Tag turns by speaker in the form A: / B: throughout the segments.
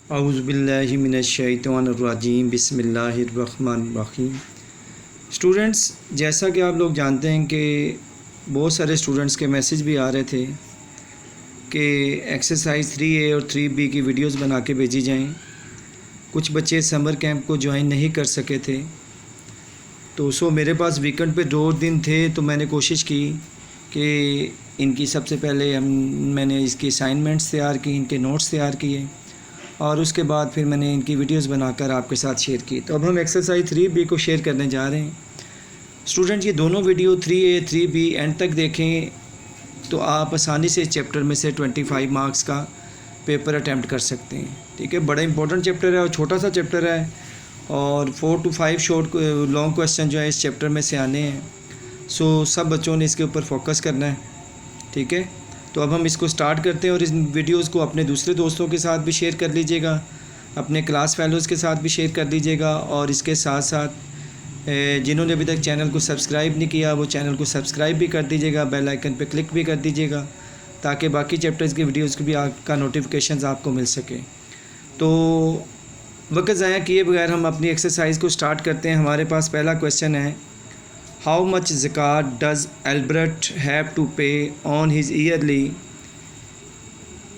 A: औज़ुबिल्लाहि मिनश्शैतानिर्रजीम बिस्मिल्लाहिर्रहमानिर्रहीम। स्टूडेंट्स, जैसा कि आप लोग जानते हैं कि बहुत सारे स्टूडेंट्स के मैसेज भी आ रहे थे कि एक्सरसाइज 3A और 3B की वीडियोस बना के भेजी जाएं। कुछ बच्चे समर कैंप को ज्वाइन नहीं कर सके थे, तो मेरे पास वीकेंड पे 2 दिन थे, तो मैंने कोशिश की कि इनकी सबसे पहले मैंने इसकी असाइनमेंट्स तैयार की, इनके नोट्स तैयार किए और उसके बाद फिर मैंने इनकी वीडियोस बनाकर आपके साथ शेयर की। तो अब हम एक्सरसाइज 3B को शेयर करने जा रहे हैं। स्टूडेंट, ये दोनों वीडियो 3A 3B एंड तक देखें तो आप आसानी से इस चैप्टर में से 25 मार्क्स का पेपर अटैम्प्ट कर सकते हैं। ठीक है, बड़ा इंपॉर्टेंट चैप्टर है और छोटा सा चैप्टर है और 4 to 5 लॉन्ग क्वेश्चन जो है इस चैप्टर में से आने हैं। सब बच्चों ने इसके ऊपर फोकस करना है। ठीक है, तो अब हम इसको स्टार्ट करते हैं और इस वीडियोस को अपने दूसरे दोस्तों के साथ भी शेयर कर लीजिएगा, अपने क्लास फेलोज़ के साथ भी शेयर कर दीजिएगा और इसके साथ साथ जिन्होंने अभी तक चैनल को सब्सक्राइब नहीं किया वो चैनल को सब्सक्राइब भी कर दीजिएगा, बेल आइकन पे क्लिक भी कर दीजिएगा ताकि बाकी चैप्टर्स की वीडियोज़ की भी का नोटिफिकेशन आपको मिल सके। तो वक्त ज़ाया किए बगैर हम अपनी एक्सरसाइज को स्टार्ट करते हैं। हमारे पास पहला क्वेश्चन है, how much zakat does Albert have to pay on his yearly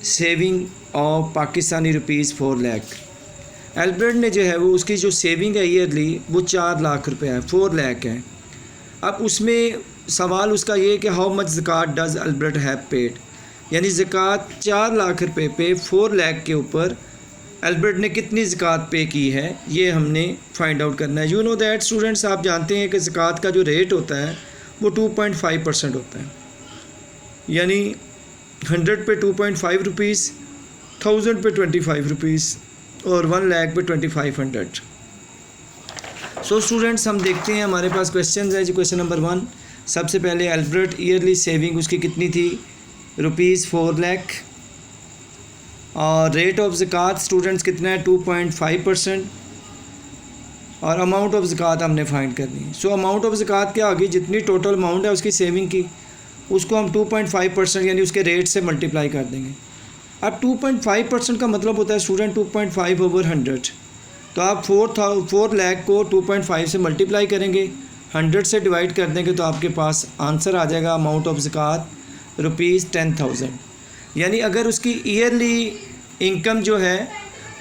A: saving of Pakistani rupees 4 lakh. Albert ने जो है वो उसकी जो सेविंग है ईयरली वो 4 लाख रुपए है, 4 लाख है। अब उसमें सवाल उसका ये है कि how much zakat does Albert have paid, यानी ज़कात 4 लाख रुपए पे 4 लाख के ऊपर एल्बर्ट ने कितनी ज़कात पे की है, ये हमने फाइंड आउट करना है। यू नो दैट स्टूडेंट्स, आप जानते हैं कि ज़कात का जो रेट होता है वो 2.5% होता है, यानी 100 पे 2.5 रुपीज़, 1000 पे 25 रुपीज़ और 1 लाख पे 2500। स्टूडेंट्स, हम देखते हैं हमारे पास क्वेश्चन है। जो क्वेश्चन नंबर 1, सबसे पहले एल्बर्ट ईयरली सेविंग उसकी कितनी थी, रुपीज़ 4 लाख और रेट ऑफ ज़कात स्टूडेंट्स कितना है 2.5% और अमाउंट ऑफ ज़कात हमने फाइंड करनी है। अमाउंट ऑफ ज़कात क्या होगी, जितनी टोटल अमाउंट है उसकी सेविंग की उसको हम 2.5% यानी उसके रेट से मल्टीप्लाई कर देंगे। अब 2.5% का मतलब होता है स्टूडेंट 2.5 ओवर 100। तो आप 4 लाख को 2.5 से मल्टीप्लाई करेंगे, 100 से डिवाइड कर देंगे तो आपके पास आंसर आ जाएगा अमाउंट ऑफ ज़कात रुपीज़ 10,000। यानी अगर उसकी ईयरली इनकम जो है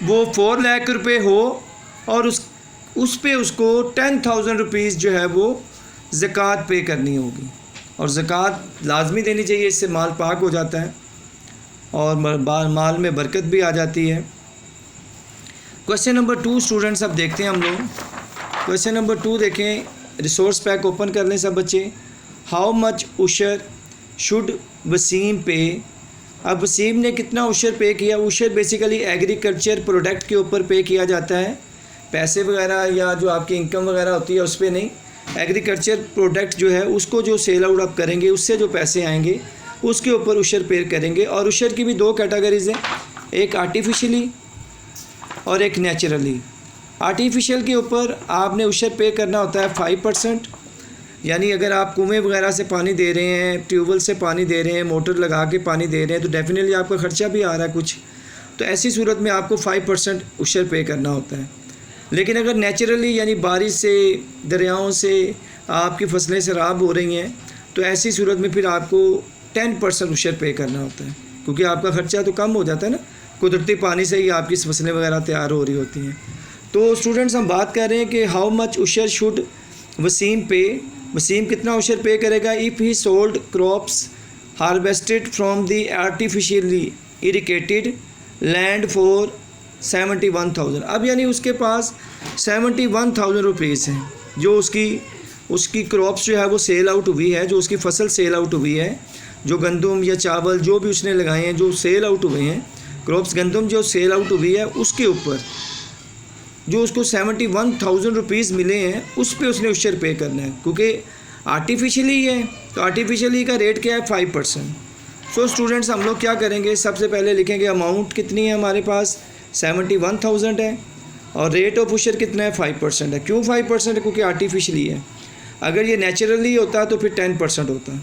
A: वो 4 लाख रुपए हो और उस पे उसको 10,000 रुपीज़ जो है वो ज़कात पे करनी होगी और ज़कात लाजमी देनी चाहिए, इससे माल पाक हो जाता है और माल में बरकत भी आ जाती है। क्वेश्चन नंबर 2 स्टूडेंट्स, अब देखते हैं हम लोग। क्वेश्चन नंबर 2 देखें, रिसोर्स पैक ओपन कर लें सब बच्चे। हाउ मच उशर शुड वसीम पे। अब वसीम ने कितना उशर पे किया। उशर बेसिकली एग्रीकल्चर प्रोडक्ट के ऊपर पे किया जाता है, पैसे वगैरह या जो आपकी इनकम वगैरह होती है उस पर नहीं। एग्रीकल्चर प्रोडक्ट जो है उसको जो सेल आउट आप करेंगे उससे जो पैसे आएंगे उसके ऊपर उशर पे करेंगे। और उशर की भी 2 कैटेगरीज़ हैं, एक आर्टिफिशियली और एक नेचुरली। आर्टिफिशियल के ऊपर आपने उशर पे करना होता है 5%, यानी अगर आप कुएँ वगैरह से पानी दे रहे हैं, ट्यूबवेल से पानी दे रहे हैं, मोटर लगा के पानी दे रहे हैं तो डेफिनेटली आपका ख़र्चा भी आ रहा है कुछ, तो ऐसी सूरत में आपको 5% उशर पे करना होता है। लेकिन अगर नेचुरली यानी बारिश से, दरियाओं से आपकी फसलें ख़राब हो रही हैं तो ऐसी सूरत में फिर आपको 10% उशर पे करना होता है, क्योंकि आपका ख़र्चा तो कम हो जाता है ना, कुदरती पानी से ही आपकी फसलें वगैरह तैयार हो रही होती हैं। तो स्टूडेंट्स, हम बात कर रहे हैं कि हाउ मच उशर शुड वसीम पे। वसीम कितना उशर पे करेगा if he sold crops harvested from the artificially irrigated land for 71,000। अब यानी उसके पास 71,000 रुपीज़ हैं जो उसकी क्रॉप्स जो है वो सेल आउट हुई है, जो उसकी फसल सेल आउट हुई है, जो गंदम या चावल जो भी उसने लगाए हैं जो सेल आउट हुए हैं, क्रॉप्स गंदम जो सेल आउट हुई है उसके ऊपर जो उसको 71,000 रुपीज़ मिले हैं उस पे उसने उशर पे करना है, क्योंकि आर्टिफिशियली है तो आर्टिफिशियली का रेट क्या है 5%। स्टूडेंट्स, हम लोग क्या करेंगे, सबसे पहले लिखेंगे अमाउंट कितनी है हमारे पास 71,000 है और रेट ऑफ उशर कितना है 5% है। क्यों 5% है, क्योंकि आर्टिफिशियली है। अगर ये नेचुरली होता तो फिर 10% होता।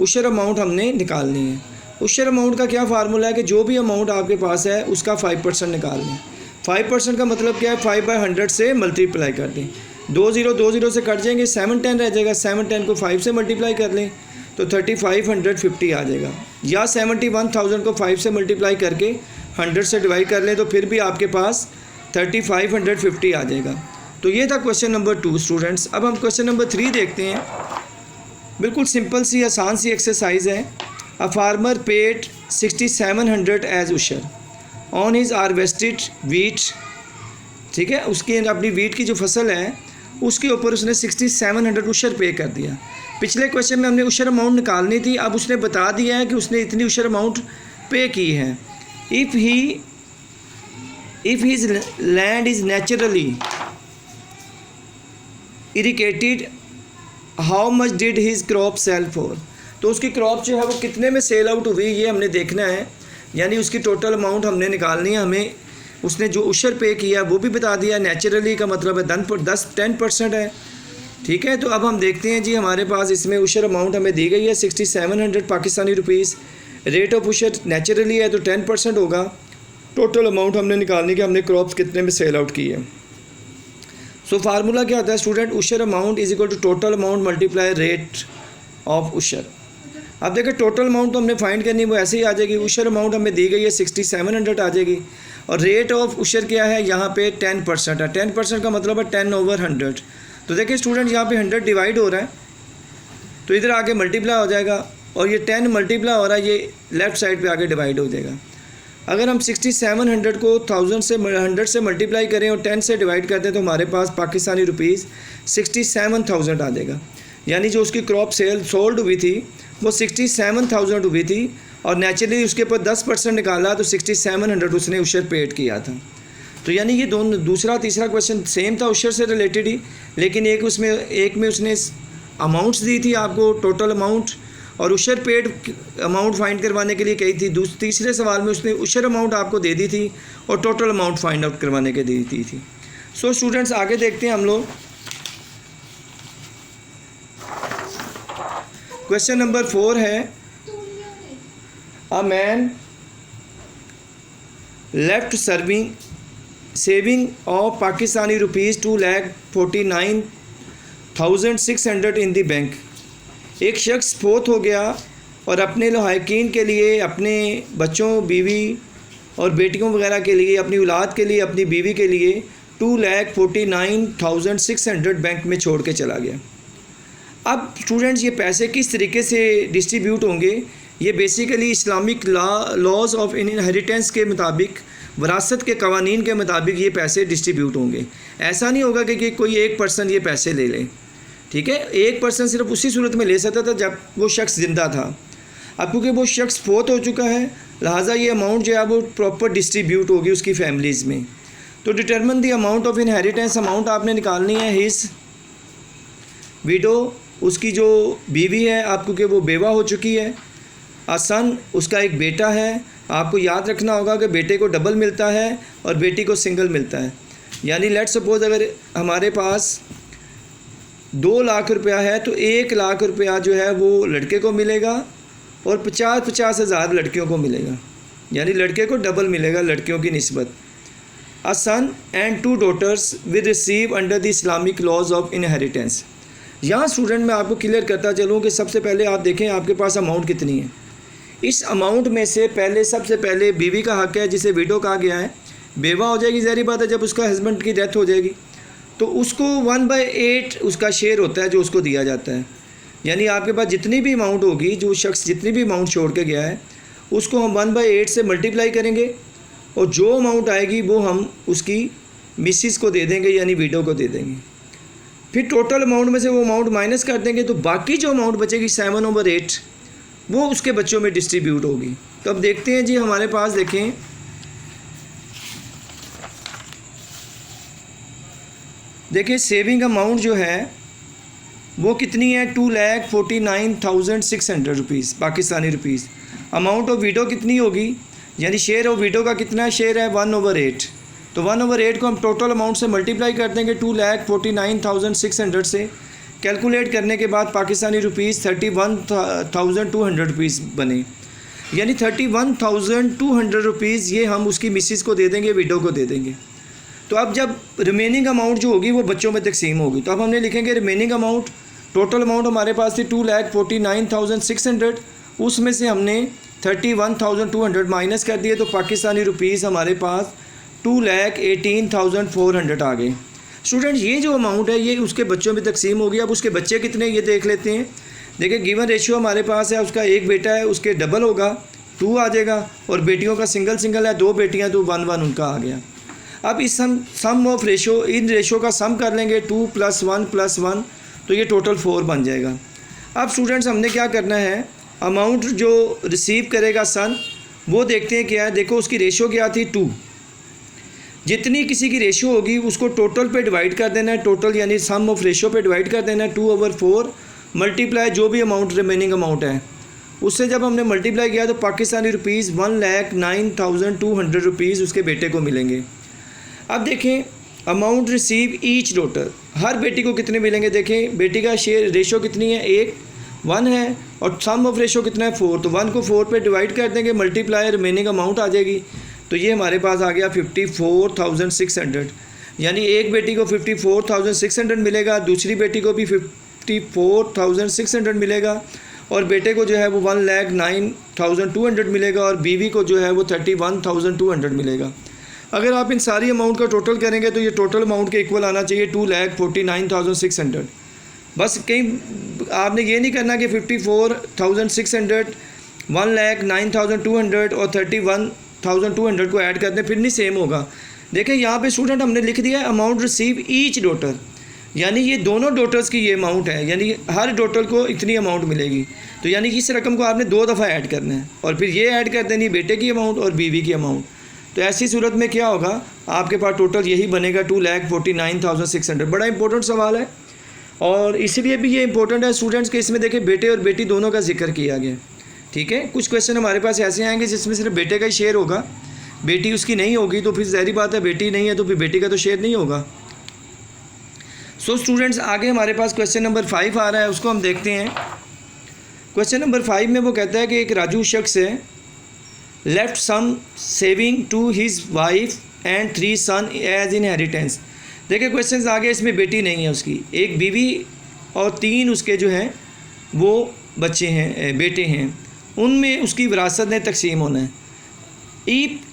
A: उशर अमाउंट हमने निकालनी है। उशर अमाउंट का क्या फार्मूला है कि जो भी अमाउंट आपके पास है उसका 5% निकाल लें। 5% का मतलब क्या है, 5/100 से मल्टीप्लाई कर दें, 2 0 से कट जाएंगे, 7 10 रह जाएगा, 7 10 को 5 से मल्टीप्लाई कर लें तो 3550 आ जाएगा, या 71,000 को 5 से मल्टीप्लाई करके 100 से डिवाइड कर लें तो फिर भी आपके पास 3550 आ जाएगा। तो ये था क्वेश्चन नंबर 2 स्टूडेंट्स। अब हम क्वेश्चन नंबर 3 देखते हैं। बिल्कुल सिंपल सी आसान सी एक्सरसाइज है। A farmer paid 6700 as ushr on his harvested wheat, ठीक है, उसकी अपनी वीट की जो फसल है उसके ऊपर उसने 6700 उशर पे कर दिया। पिछले क्वेश्चन में हमने उशर अमाउंट निकालनी थी, अब उसने बता दिया है कि उसने इतनी उशर अमाउंट पे की है। If his land is naturally irrigated how much did his crop sell for, तो उसकी क्रॉप जो है वो कितने में सेल आउट हुई ये हमने देखना है, यानी उसकी टोटल अमाउंट हमने निकालनी है। हमें उसने जो उशर पे किया वो भी बता दिया, नेचुरली का मतलब है 10% है, ठीक है। तो अब हम देखते हैं जी, हमारे पास इसमें उशर अमाउंट हमें दी गई है 6700 Pakistani rupees, rate of ushr naturally है तो 10% होगा। टोटल अमाउंट हमने निकालनी कि हमने क्रॉप्स कितने में सेल आउट की है। सो फार्मूला क्या होता है student, ushr amount is equal to total amount multiply rate of ushr. अब देखिए टोटल अमाउंट तो हमने फाइंड करनी है, वो ऐसे ही आ जाएगी। उशर अमाउंट हमें दी गई है 6700 आ जाएगी, और रेट ऑफ उशर क्या है यहाँ पे 10% है। 10% का मतलब है 10/100। तो देखिए स्टूडेंट यहाँ पे 100 डिवाइड हो रहा है तो इधर आके मल्टीप्लाई हो जाएगा, और ये 10 मल्टीप्लाई हो रहा है, ये लेफ़्ट साइड पे आके डिवाइड हो जाएगा। अगर हम 6700 को 100 से मल्टीप्लाई करें और 10 से डिवाइड करते हैं तो हमारे पास पाकिस्तानी रुपीज़ 67,000 आ जाएगा। यानी जो उसकी क्रॉप सोल्ड हुई थी वो 67,000 हुई थी, और नेचुरली उसके ऊपर 10% निकाला तो 6700 उसने उशर पेड किया था। तो यानी ये दोनों दूसरा तीसरा क्वेश्चन सेम था, उशर से रिलेटेड ही, लेकिन एक में उसने अमाउंट्स दी थी आपको, टोटल अमाउंट, और उशर पेड अमाउंट फाइंड करवाने के लिए कही थी। तीसरे सवाल में उसने उशर अमाउंट आपको दे दी थी और टोटल अमाउंट फाइंड आउट करवाने के दी थी। सो स्टूडेंट्स आगे देखते हैं हम लोग। क्वेश्चन नंबर 4 है, a man left saving of Pakistani rupees 2,49,600 in the bank. एक शख्स फोत हो गया और अपने लहाकिन के लिए, अपने बच्चों, बीवी और बेटियों वगैरह के लिए, अपनी औलाद के लिए, अपनी बीवी के लिए 2,49,600 बैंक में छोड़ के चला गया। अब स्टूडेंट्स ये पैसे किस तरीके से डिस्ट्रीब्यूट होंगे, ये basically Islamic laws of inheritance के मुताबिक, वरासत के कवानीन के मुताबिक ये पैसे डिस्ट्रीब्यूट होंगे। ऐसा नहीं होगा कि कोई एक पर्सन ये पैसे ले ले, ठीक है। एक पर्सन सिर्फ उसी सूरत में ले सकता था जब वो शख्स ज़िंदा था। अब क्योंकि वो शख्स फोत हो चुका है, लिहाजा ये अमाउंट जो है वो प्रॉपर डिस्ट्रीब्यूट होगी उसकी फैमिलीज़ में। तो determine the amount of inheritance, amount आपने निकालनी है हिज विडो, उसकी जो बीवी है आपको, कि वो बेवा हो चुकी है। सन, उसका एक बेटा है। आपको याद रखना होगा कि बेटे को डबल मिलता है और बेटी को सिंगल मिलता है। यानी लेट सपोज अगर हमारे पास 2 लाख रुपया है तो 1 लाख रुपया जो है वो लड़के को मिलेगा और 50 हज़ार लड़कियों को मिलेगा, यानी लड़के को डबल मिलेगा लड़कियों की निस्बत। A son and 2 daughters will receive under the Islamic laws of inheritance. यहाँ स्टूडेंट मैं आपको क्लियर करता चलूँ कि सबसे पहले आप देखें आपके पास अमाउंट कितनी है। इस अमाउंट में से सबसे पहले बीवी का हक़ है, जिसे विडो कहा गया है। बेवा हो जाएगी, ज़ाहिर बात है, जब उसका हस्बैंड की डेथ हो जाएगी तो उसको 1/8 उसका शेयर होता है जो उसको दिया जाता है। यानी आपके पास जितनी भी अमाउंट होगी, जो शख्स जितनी भी अमाउंट छोड़ के गया है उसको हम 1/8 से मल्टीप्लाई करेंगे, और जो अमाउंट आएगी वो हम उसकी मिसिस को दे देंगे, यानी विडो को दे देंगे। फिर टोटल अमाउंट में से वो अमाउंट माइनस कर देंगे, तो बाकी जो अमाउंट बचेगी 7/8 वो उसके बच्चों में डिस्ट्रीब्यूट होगी। तो अब देखते हैं जी, हमारे पास देखें सेविंग अमाउंट जो है वो कितनी है, 2,49,600 rupees Pakistani rupees. Amount of window कितनी होगी, यानी शेयर ऑफ विडो का कितना शेयर है, 1/8। तो 1/8 को हम टोटल अमाउंट से मल्टीप्लाई कर देंगे 2,49,600 से। कैलकुलेट करने के बाद पाकिस्तानी रुपीज़ 31,200 रुपीज़ बने, यानी 31,200 रुपीज़ ये हम उसकी मिसिस को दे देंगे, विडो को दे देंगे। तो अब जब रिमेनिंग अमाउंट जो होगी वो बच्चों में तकसीम होगी, तो अब हमने लिखेंगे रिमेनिंग अमाउंट, टोटल अमाउंट हमारे पास थी 2,49,600, उसमें से हमने 31,200 माइनस कर दिए, तो पाकिस्तानी रुपीज़ हमारे पास 2,18,400 आ गए। स्टूडेंट ये जो अमाउंट है ये उसके बच्चों में तकसीम होगी। अब उसके बच्चे कितने ये देख लेते हैं। देखिए गिवन रेशियो हमारे पास है, उसका एक बेटा है, उसके डबल होगा 2 आ जाएगा, और बेटियों का सिंगल है, 2 बेटियां तो 1 उनका आ गया। अब इस सम ऑफ रेशो, इन रेशो का सम कर लेंगे 2 + 1 + 1, तो ये टोटल 4 बन जाएगा। अब स्टूडेंट्स हमने क्या करना है, अमाउंट जो रिसीव करेगा सन वो देखते हैं क्या है। देखो उसकी रेशो क्या थी 2, जितनी किसी की रेशो होगी उसको टोटल पे डिवाइड कर देना है, टोटल यानी सम ऑफ रेशो पे डिवाइड कर देना है 2/4 मल्टीप्लाई जो भी अमाउंट रिमेनिंग अमाउंट है उससे जब हमने मल्टीप्लाई किया तो पाकिस्तानी रुपीज़ 1,09,200 रुपीज़ उसके बेटे को मिलेंगे। अब देखें अमाउंट रिसीव ईच डॉटर, हर बेटी को कितने मिलेंगे। देखें बेटी का शेयर रेशो कितनी है, 1 है, और सम ऑफ रेशो कितना है 4, तो 1 को 4 पे डिवाइड कर देंगे, मल्टीप्लाई रिमेनिंग अमाउंट आ जाएगी। तो ये हमारे पास आ गया 54,600, यानी एक बेटी को 54,600 मिलेगा, दूसरी बेटी को भी 54,600 मिलेगा, और बेटे को जो है वो 1,09,200 मिलेगा, और बीवी को जो है वो 31,200 मिलेगा। अगर आप इन सारी अमाउंट का टोटल करेंगे तो ये टोटल अमाउंट के इक्वल आना चाहिए 2,49,600। बस कहीं आपने ये नहीं करना कि 54,600, 1,09,200 और 31,200 को ऐड करते फिर नहीं सेम होगा। देखें यहाँ पे स्टूडेंट हमने लिख दिया है अमाउंट रिसीव ईच डॉटर, यानी ये दोनों डॉटर्स की ये अमाउंट है, यानी हर डॉटर को इतनी अमाउंट मिलेगी। तो यानी कि इस रकम को आपने 2 दफ़ा ऐड करना है, और फिर ये ऐड कर देनी बेटे की अमाउंट और बीवी की अमाउंट। तो ऐसी सूरत में क्या होगा, आपके पास टोटल यही बनेगा 2,49,600। बड़ा इंपॉर्टेंट सवाल है, और इसीलिए भी ये इंपॉर्टेंट है स्टूडेंट्स के इसमें देखें बेटे और बेटी दोनों का जिक्र किया गया। ठीक है, कुछ क्वेश्चन हमारे पास ऐसे आएंगे जिसमें सिर्फ बेटे का ही शेयर होगा, बेटी उसकी नहीं होगी, तो फिर ज़ाहिर बात है बेटी नहीं है तो फिर बेटी का तो शेयर नहीं होगा। सो स्टूडेंट्स आगे हमारे पास क्वेश्चन नंबर 5 आ रहा है, उसको हम देखते हैं। क्वेश्चन नंबर 5 में वो कहता है कि एक राजू शख्स है, left some saving to his wife and 3 son as inheritance. देखिए क्वेश्चन आगे, इसमें बेटी नहीं है उसकी, एक बीवी और 3 उसके जो हैं वो बच्चे हैं, बेटे हैं, उनमें उसकी विरासत में तकसीम होना है।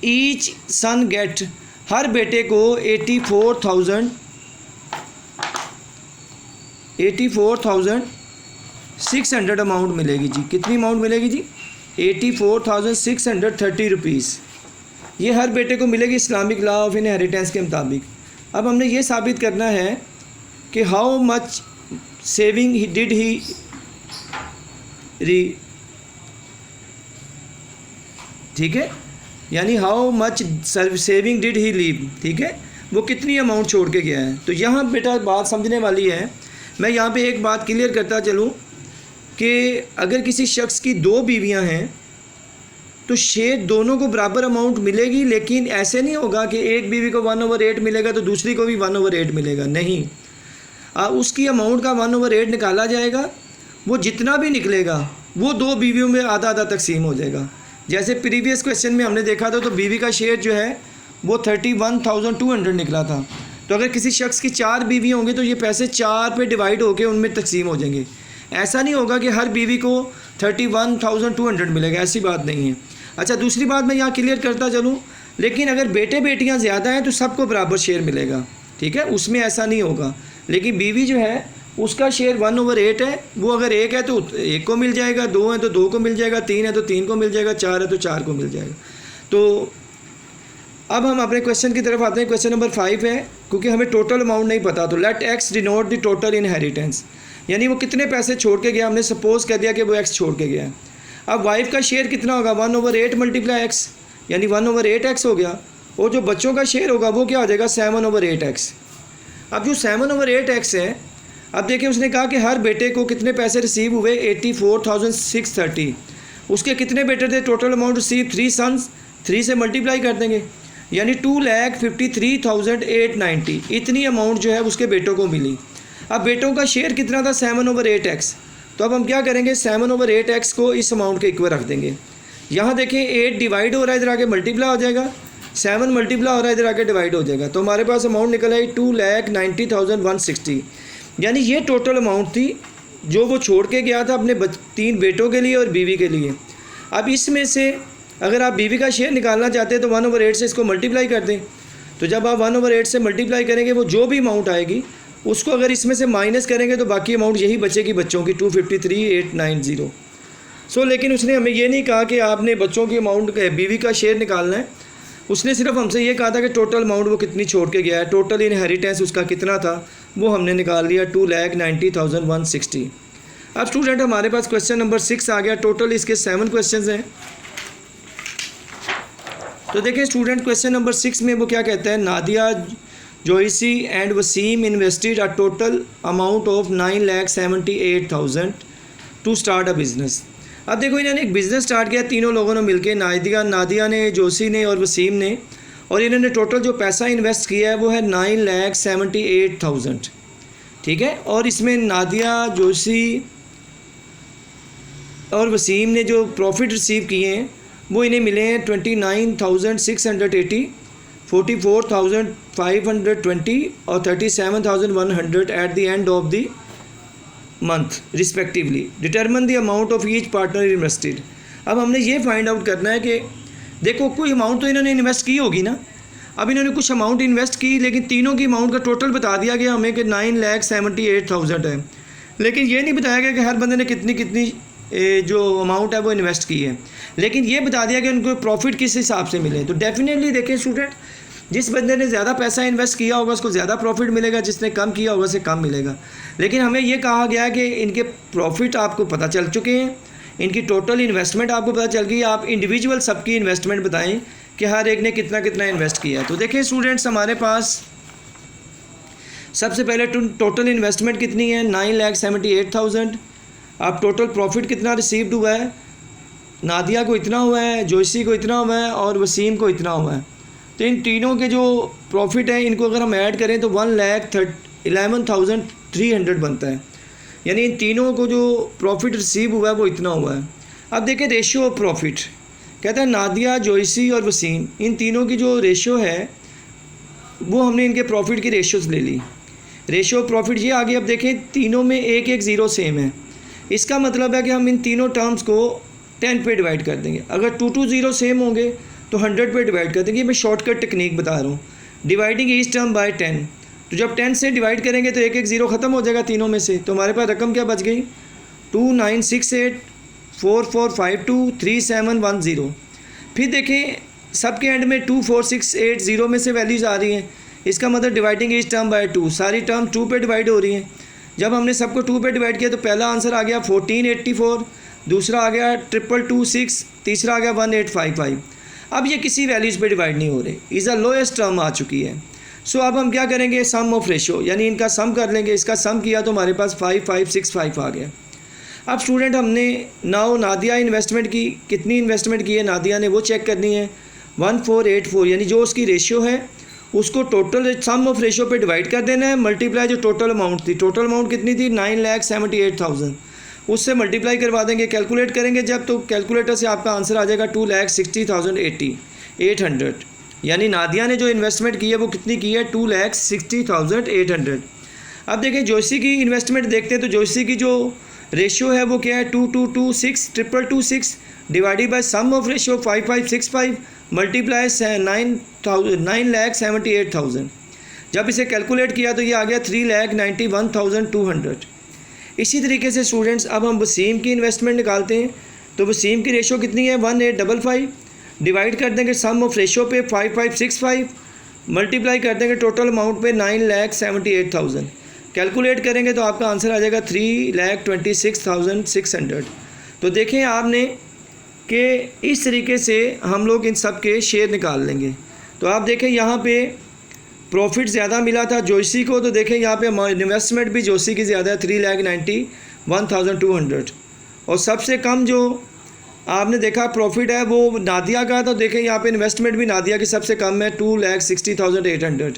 A: ईच सन गेट, हर बेटे को 84,600 अमाउंट मिलेगी जी। कितनी अमाउंट मिलेगी जी? 84,630 रुपीज़। ये हर बेटे को मिलेगी इस्लामिक लॉ ऑफ इनहेरिटेंस के मुताबिक। अब हमने ये साबित करना है कि how much saving did he ठीक है, यानी how much saving did he leave. ठीक है, वो कितनी अमाउंट छोड़ के गया है। तो यहाँ बेटा बात समझने वाली है। मैं यहाँ पे एक बात क्लियर करता चलूँ कि अगर किसी शख्स की 2 बीवियाँ हैं तो शेयर दोनों को बराबर अमाउंट मिलेगी, लेकिन ऐसे नहीं होगा कि एक बीवी को 1/8 मिलेगा तो दूसरी को भी 1/8 मिलेगा। नहीं, उसकी अमाउंट का 1/8 निकाला जाएगा, वो जितना भी निकलेगा वो 2 बीवियों में आधा आधा तकसीम हो जाएगा। जैसे प्रीवियस क्वेश्चन में हमने देखा था, तो बीवी का शेयर जो है वो 31,200 निकला था। तो अगर किसी शख्स की 4 बीवी होंगी तो ये पैसे 4 पे डिवाइड होकर उनमें तकसीम हो जाएंगे। ऐसा नहीं होगा कि हर बीवी को 31,200 मिलेगा, ऐसी बात नहीं है। अच्छा, दूसरी बात मैं यहाँ क्लियर करता चलूँ, लेकिन अगर बेटे बेटियाँ ज़्यादा हैं तो सबको बराबर शेयर मिलेगा। ठीक है, उसमें ऐसा नहीं होगा। लेकिन बीवी जो है उसका शेयर 1/8 है, वो अगर 1 है तो 1 को मिल जाएगा, 2 है तो 2 को मिल जाएगा, 3 है तो 3 को मिल जाएगा, 4 है तो 4 को मिल जाएगा। तो अब हम अपने क्वेश्चन की तरफ आते हैं। क्वेश्चन नंबर 5 है, क्योंकि हमें टोटल अमाउंट नहीं पता, तो let x denote the total inheritance, यानी वो कितने पैसे छोड़ के गया। हमने सपोज कर दिया कि वो एक्स छोड़ के गया। अब वाइफ का शेयर कितना होगा, 1/8 मल्टीप्लाई एक्स, यानी 1/8 हो गया, और जो बच्चों का शेयर होगा वो क्या हो जाएगा, 7/8 अब जो 7/8 है, अब देखिए उसने कहा कि हर बेटे को कितने पैसे रिसीव हुए, 84,630। उसके कितने बेटे थे, टोटल अमाउंट रिसीव 3 सन्स, 3 से मल्टीप्लाई कर देंगे, यानी 2,53,890। इतनी अमाउंट जो है उसके बेटों को मिली। अब बेटों का शेयर कितना था, 7/8। तो अब हम क्या करेंगे, 7/8 को इस अमाउंट के इक्वल रख देंगे। यहाँ देखें 8 डिवाइड हो रहा है, इधर आके मल्टीप्लाई हो जाएगा, 7 मल्टीप्लाई हो रहा है, इधर आके डिवाइड हो जाएगा। तो हमारे पास अमाउंट निकल आई 2,90,160, यानी ये टोटल अमाउंट थी जो वो छोड़ के गया था अपने 3 बेटों के लिए और बीवी के लिए। अब इसमें से अगर आप बीवी का शेयर निकालना चाहते हैं तो 1/8 से इसको मल्टीप्लाई कर दें। तो जब आप 1/8 से मल्टीप्लाई करेंगे, वो जो भी अमाउंट आएगी उसको अगर इसमें से माइनस करेंगे तो बाकी अमाउंट यही बचेगी बच्चों की 253,890। लेकिन उसने हमें ये नहीं कहा कि आपने बच्चों की अमाउंट बीवी का शेयर निकालना है। उसने सिर्फ हमसे ये कहा था कि टोटल अमाउंट वो कितनी छोड़ के गया है, टोटल इनहेरिटेंस उसका कितना था, वो हमने निकाल लिया 2,90,160। अब स्टूडेंट हमारे पास क्वेश्चन नंबर 6 आ गया। टोटल इसके 7 क्वेश्चन हैं। तो देखिए स्टूडेंट, क्वेश्चन नंबर 6 में वो क्या कहता है, नादिया, जोइसी and Waseem invested a total amount of 9,78,000 to start a business. अब देखो इन्होंने एक बिज़नेस स्टार्ट किया तीनों लोगों ने मिलकर, नादिया ने, जोशी ने और वसीम ने, और इन्होंने टोटल जो पैसा इन्वेस्ट किया है वो है 9,78,000, ठीक है। और इसमें नादिया, जोशी और वसीम ने जो प्रॉफिट रिसीव किए हैं वो इन्हें मिले हैं 29,680, 44,520 और 37,100 eight the end of the month respectively. Determine the amount of each partner invested. अब हमने ये फाइंड आउट करना है कि देखो कोई अमाउंट तो इन्होंने इन्वेस्ट की होगी ना। अब इन्होंने कुछ अमाउंट इन्वेस्ट की, लेकिन तीनों की अमाउंट का टोटल बता दिया गया हमें कि 9,78,000 है, लेकिन ये नहीं बताया गया कि हर बंदे ने कितनी कितनी जो अमाउंट है वो इन्वेस्ट की है, लेकिन ये बता दिया कि उनको प्रॉफिट किस हिसाब से मिले। तो डेफिनेटली देखें स्टूडेंट, जिस बंदे ने ज़्यादा पैसा इन्वेस्ट किया होगा उसको ज़्यादा प्रॉफिट मिलेगा, जिसने कम किया होगा उसे कम मिलेगा। लेकिन हमें ये कहा गया कि इनके प्रॉफिट आपको पता चल चुके हैं, इनकी टोटल इन्वेस्टमेंट आपको पता चल गई, आप इंडिविजुअल सबकी इन्वेस्टमेंट बताएं कि हर एक ने कितना कितना इन्वेस्ट किया है। तो देखें स्टूडेंट्स, हमारे पास सबसे पहले टोटल इन्वेस्टमेंट कितनी है, 9,78,000। अब टोटल प्रॉफिट कितना रिसीव्ड हुआ है, नादिया को इतना हुआ है, जोशी को इतना हुआ है और वसीम को इतना हुआ है। तो इन तीनों के जो प्रॉफिट है इनको अगर हम ऐड करें तो 1,11,300 बनता है, यानी इन तीनों को जो प्रॉफिट रिसीव हुआ है वो इतना हुआ है। अब देखें रेशियो ऑफ प्रॉफिट, कहता है नादिया, जोशी और वसीम, इन तीनों की जो रेशियो है वो हमने इनके प्रॉफिट की रेशियोज़ ले ली। रेशियो ऑफ प्रॉफिट ये आगे, अब देखें तीनों में एक एक ज़ीरो सेम है, इसका मतलब है कि हम इन तीनों टर्म्स को 10 पे डिवाइड कर देंगे। अगर 2 0 सेम होंगे तो 100 पे डिवाइड कर देंगे। मैं शॉर्टकट टेक्निक बता रहा हूँ, डिवाइडिंग ईच टर्म बाय 10। तो जब 10 से डिवाइड करेंगे तो एक एक ज़ीरो ख़त्म हो जाएगा तीनों में से। तो हमारे पास रकम क्या बच गई, 296844523710। फिर देखें सबके एंड में 24680 में से वैल्यूज़ आ रही हैं, इसका मतलब डिवाइडिंग ईच टर्म बाय 2, सारी टर्म 2 पे डिवाइड हो रही हैं। जब हमने सबको 2 पे डिवाइड किया तो पहला आंसर आ गया 1484, दूसरा आ गया 2226, तीसरा आ गया 1855। अब ये किसी वैल्यूज़ पे डिवाइड नहीं हो रहे, इज़ अ लोएस्ट टर्म आ चुकी है। सो अब हम क्या करेंगे, सम ऑफ रेशो, यानी इनका सम कर लेंगे। इसका सम किया तो हमारे पास 5565 आ गया। अब स्टूडेंट हमने नाउ नादिया इन्वेस्टमेंट की, कितनी इन्वेस्टमेंट की है नादिया ने वो चेक करनी है। 1484 यानी जो उसकी रेशियो है उसको टोटल सम ऑफ रेशियो पे डिवाइड कर देना है, मल्टीप्लाई जो टोटल अमाउंट थी, टोटल अमाउंट कितनी थी 9,78,000, उससे मल्टीप्लाई करवा देंगे। कैलकुलेट करेंगे जब तो कैलकुलेटर से आपका आंसर आ जाएगा 2,60,800, यानी नादिया ने जो इन्वेस्टमेंट की है वो कितनी की है 2,60,800। अब देखिए जोशी की इन्वेस्टमेंट देखते हैं तो जोशी की जो रेशियो है वो क्या है 2226 divided by sum of ratio 5565 multiply 9,78,000। जब इसे कैलकुलेट किया तो ये आ गया 3,91,200। इसी तरीके से स्टूडेंट्स अब हम वसीम की इन्वेस्टमेंट निकालते हैं। तो वसीम की रेशियो कितनी है 1855, डिवाइड कर देंगे सम ऑफ रेशियो पे 5565, मल्टीप्लाई कर देंगे टोटल अमाउंट पे 9,78,000। कैलकुलेट करेंगे तो आपका आंसर आ जाएगा 3,26,600। तो देखें आपने कि इस तरीके से हम लोग इन सब के शेयर निकाल लेंगे। तो आप देखें यहाँ पे प्रॉफिट ज़्यादा मिला था जोशी को, तो देखें यहाँ पे इन्वेस्टमेंट भी जोशी की ज़्यादा है 3,91,200, और सबसे कम जो आपने देखा प्रॉफिट है वो नादिया का। तो देखें यहाँ पे इन्वेस्टमेंट भी नादिया की सबसे कम है 2,60,800,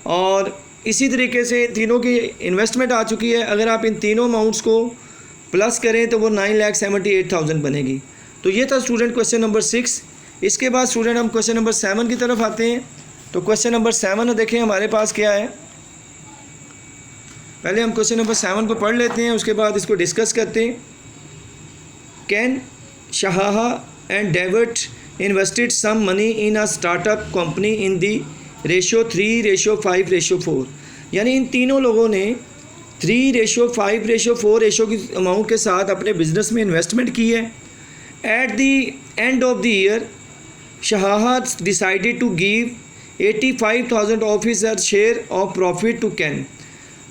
A: और इसी तरीके से तीनों की इन्वेस्टमेंट आ चुकी है। अगर आप इन तीनों अमाउंट्स को प्लस करें तो वो 9,78,000 बनेगी। तो ये था स्टूडेंट क्वेश्चन नंबर 6। इसके बाद स्टूडेंट हम क्वेश्चन नंबर 7 की तरफ आते हैं। तो क्वेश्चन नंबर 7 देखें हमारे पास क्या है। पहले हम क्वेश्चन नंबर 7 को पढ़ लेते हैं, उसके बाद इसको डिस्कस करते हैं। कैन शहाहा and David invested some money in a startup company in the ratio 3:5:4। यानी इन तीनों लोगों ने 3:5:4 रेशो की अमाउंट के साथ अपने बिजनेस में इन्वेस्टमेंट की है। At the end of the year शहाहा decided to give 85,000 of his share of profit to Ken.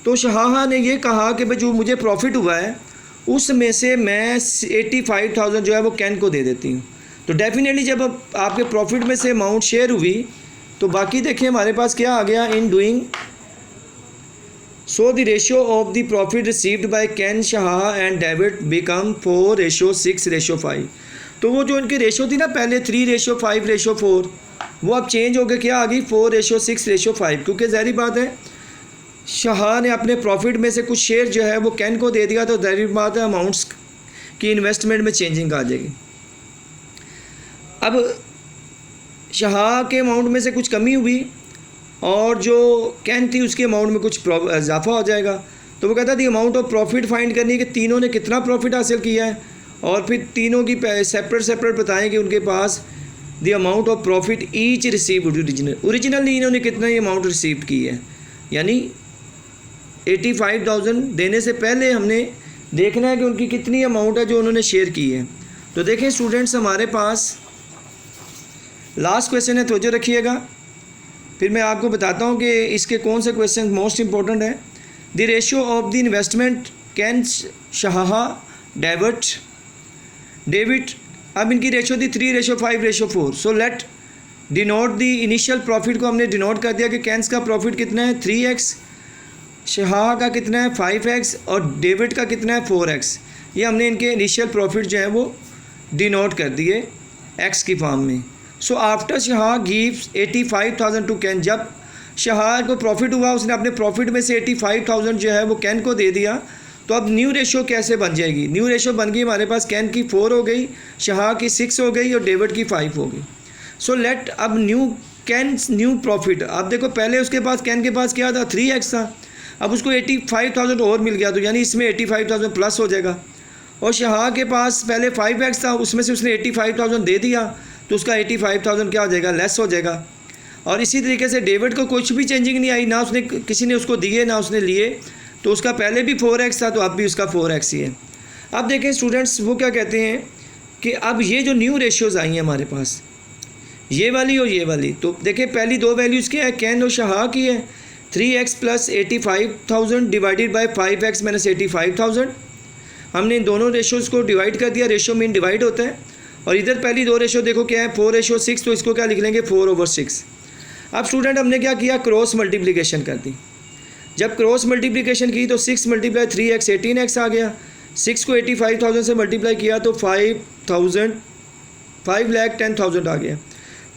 A: तो शहाहा ने ये कहा कि भाई जो मुझे प्रॉफिट हुआ है उसमें से मैं 85,000 जो है वो कैन को दे देती हूँ। तो डेफिनेटली जब अब आपके प्रॉफिट में से अमाउंट शेयर हुई तो बाकी देखिए हमारे पास क्या आ गया। In doing so the ratio of the profit received by Ken शहाहा एंड डेविड बिकम 4:6:5। तो वो जो इनकी रेशो थी ना पहले 3:5:4 वो अब चेंज हो गया, क्या आ गई 4:6:5। क्योंकि ज़ाहिर बात है शाह ने अपने प्रॉफिट में से कुछ शेयर जो है वो कैन को दे दिया, तो ज़ाहिर बात है अमाउंट्स की इन्वेस्टमेंट में चेंजिंग आ जाएगी। अब शाह के अमाउंट में से कुछ कमी हुई और जो कैन थी उसके अमाउंट में कुछ इजाफा हो जाएगा। तो वो कहता थी अमाउंट ऑफ प्रॉफिट फाइंड करनी है कि तीनों ने कितना प्रॉफिट हासिल किया है और फिर तीनों की सेपरेट बताएं कि उनके पास the amount of profit each receive originally इन्होंने कितना ही अमाउंट रिसीव की है। यानी 85,000 देने से पहले हमने देखना है कि उनकी कितनी अमाउंट है जो उन्होंने शेयर की है। तो देखें स्टूडेंट्स हमारे पास लास्ट क्वेश्चन है, तवज्जो रखिएगा, फिर मैं आपको बताता हूँ कि इसके कौन से क्वेश्चन मोस्ट इंपॉर्टेंट है। The ratio of the investment Kane शहाहा डेविड अब इनकी रेशो थी 3:5:4। So let denote the initial profit को हमने डिनोट कर दिया कि कैंस का प्रॉफिट कितना है 3x, शहाहा का कितना है 5x और डेविड का कितना है 4x। ये हमने इनके इनिशियल प्रॉफिट जो है वो डिनोट कर दिए x की फॉर्म में। सो आफ्टर शहाहा गिव्स 85,000 टू कैन, जब शहाहा को प्रॉफिट हुआ उसने अपने प्रॉफिट में से 85,000 जो है वो कैन को दे दिया। तो अब न्यू रेशो कैसे बन जाएगी। न्यू रेशो बन गई हमारे पास कैन की 4 हो गई, शहाहा की 6 हो गई और डेविड की 5 हो गई। सो लेट अब न्यू प्रॉफिट, अब देखो पहले उसके पास कैन के पास क्या था 3x था, अब उसको 85,000 और मिल गया, तो यानी इसमें 85,000 प्लस हो जाएगा। और शहाहा के पास पहले 5x था, उसमें से उसने 85,000 दे दिया तो उसका 85,000 क्या हो जाएगा लेस हो जाएगा। और इसी तरीके से डेविड को कुछ भी चेंजिंग नहीं आई, ना उसने किसी ने उसको दिए ना उसने लिए, तो उसका पहले भी 4x था तो अब भी उसका 4x ही है। अब देखें स्टूडेंट्स वो क्या कहते हैं कि अब ये जो न्यू रेशियोज़ आई हैं हमारे पास ये वाली और ये वाली, तो देखें पहली दो वैल्यूज़ क्या है कैन और शहाहा की है 3x + 85,000 डिवाइडेड बाय 5x - 85,000। हमने इन दोनों रेशोज़ को डिवाइड कर दिया, रेशो मीन डिवाइड होता है। और इधर पहली दो रेशो देखो क्या है 4:6, तो इसको क्या लिख लेंगे 4/6। अब स्टूडेंट हमने क्या किया क्रॉस मल्टीप्लिकेशन कर दी। जब क्रॉस मल्टीप्लिकेशन की तो 6 × 3x 18x आ गया, 6 को 85,000 से मल्टीप्लाई किया तो 5,10,000 आ गया,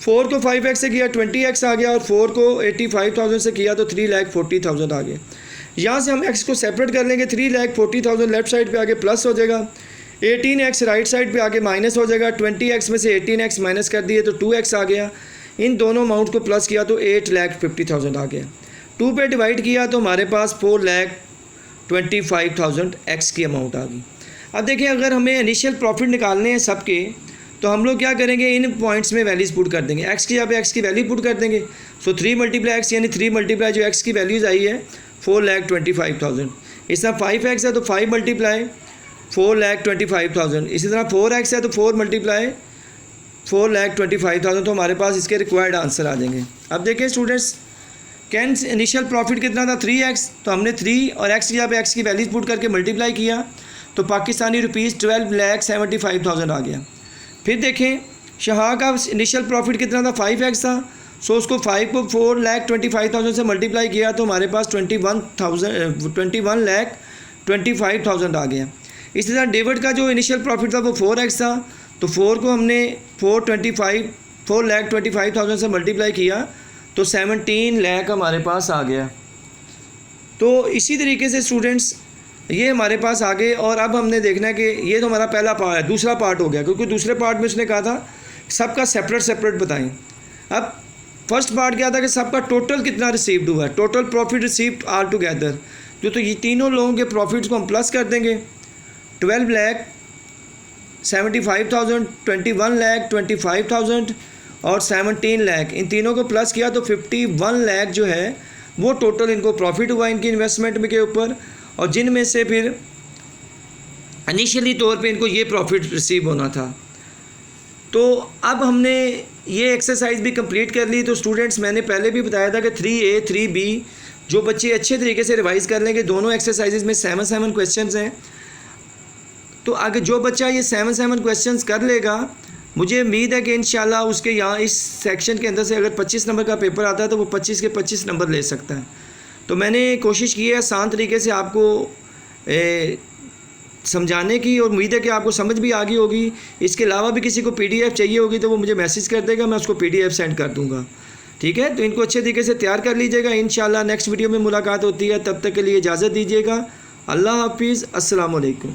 A: 4 को 5x से किया 20x आ गया और 4 को 85,000 से किया तो 3,40,000 आ गया। यहाँ से हम x को सेपरेट कर लेंगे, 3,40,000 लेफ्ट साइड पे आगे प्लस हो जाएगा, 18x राइट साइड पे आगे माइनस हो जाएगा, 20x में से 18x माइनस कर दिए तो 2x आ गया। इन दोनों अमाउंट को प्लस किया तो 8,50,000 आ गया। 2 पे डिवाइड किया तो हमारे पास 4,25,000 x की अमाउंट आ गई। अब देखिए अगर हमें इनिशियल प्रॉफिट निकालने हैं सबके तो हम लोग क्या करेंगे इन पॉइंट्स में वैल्यूज़ पुट कर देंगे, x की जगह पे x की वैल्यू पुट कर देंगे। सो 3 × x यानी 3 × जो x की वैल्यूज़ आई है 4,25,000। इस तरह 5x है तो 5 × 4,25,000। इसी तरह 4x है तो 4 × 4,25,000। तो हमारे पास इसके रिक्वायर्ड आंसर आ जाएंगे। अब देखें स्टूडेंट्स कैन इनिशियल प्रॉफिट कितना था 3x, तो हमने 3 और x की जगह पे x की वैल्यूज पुट करके मल्टीप्लाई किया तो पाकिस्तानी रुपीज़ 12,75,000 आ गया। फिर देखें शहाहा का इनिशियल प्रॉफिट कितना था 5x था, सो उसको 5 को 4,25,000 से मल्टीप्लाई किया तो हमारे पास 21,25,000 आ गया। इसी तरह डेविड का जो इनिशियल प्रॉफिट था वो 4x था, तो 4 को हमने 4,25,000 से मल्टीप्लाई किया तो 17 लाख हमारे पास आ गया। तो इसी तरीके से स्टूडेंट्स ये हमारे पास आ गए। और अब हमने देखना है कि ये तो हमारा पहला पार्ट है, दूसरा पार्ट हो गया, क्योंकि दूसरे पार्ट में उसने कहा था सबका सेपरेट सेपरेट बताएं। अब फर्स्ट पार्ट क्या था कि सबका टोटल कितना रिसीव्ड हुआ है, total profit received all together. तो ये तीनों लोगों के प्रॉफिट्स को हम प्लस कर देंगे। 12,75,000, 21,25,000 और 17 लाख, इन तीनों को प्लस किया तो 51 लाख जो है वो टोटल इनको प्रॉफिट हुआ इनकी इन्वेस्टमेंट में के ऊपर, और जिनमें से फिर इनिशियली तौर पे इनको ये प्रॉफिट रिसीव होना था। तो अब हमने ये एक्सरसाइज भी कंप्लीट कर ली। तो स्टूडेंट्स, मैंने पहले भी बताया था कि 3A 3B जो बच्चे अच्छे तरीके से रिवाइज़ कर लेंगे, दोनों एक्सरसाइजेज में 7 क्वेश्चंस हैं। तो अगर जो बच्चा ये 7 क्वेश्चंस कर लेगा, मुझे उम्मीद है कि इंशाल्लाह उसके यहाँ इस सेक्शन के अंदर से अगर 25 नंबर का पेपर आता है तो वो 25 के 25 नंबर ले सकता है। तो मैंने कोशिश की है आसान तरीके से आपको समझाने की, और उम्मीद है कि आपको समझ भी आ गई होगी। इसके अलावा भी किसी को PDF चाहिए होगी तो वो मुझे मैसेज कर देगा, मैं उसको PDF सेंड कर दूँगा। ठीक है, तो इनको अच्छे तरीके से तैयार कर लीजिएगा। इंशाल्लाह नेक्स्ट वीडियो में मुलाकात होती है, तब तक के लिए इजाज़त दीजिएगा। अल्लाह हाफिज़, अस्सलाम वालेकुम।